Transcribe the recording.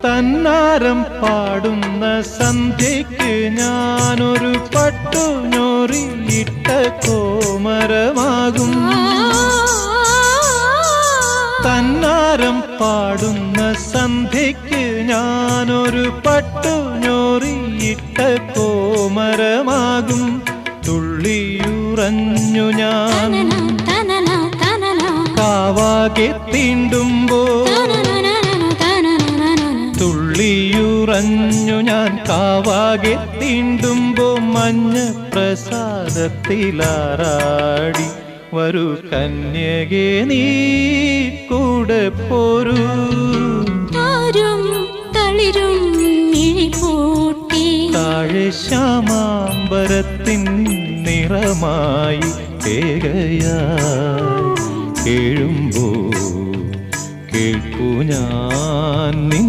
തന്നാരം പാടുന്ന സന്ധ്യയ്ക്ക് ഞാനൊരു പട്ടുഞൊറിയിട്ട കോമരമാകും. തന്നാരം പാടുന്ന സന്ധ്യയ്ക്ക് ഞാനൊരു പട്ടുഞൊറിയിട്ട കോമരമാകും. തുള്ളിയുറഞ്ഞു ഞാൻ കാവാകെ തീണ്ടുമ്പോൾ, തുള്ളിയുറഞ്ഞു ഞാൻ കാവാകെ തീണ്ടുമ്പോ മഞ്ഞ പ്രസാദത്തിലാറാടി വരൂ കന്യകേ നീ കൂടെ പോരൂ. താഴെ ശ്യാമാംബരത്തിൻ നിറമായി ഏകയായി കേഴുമ്പോ കേൾക്കൂ ഞാൻ നിൻ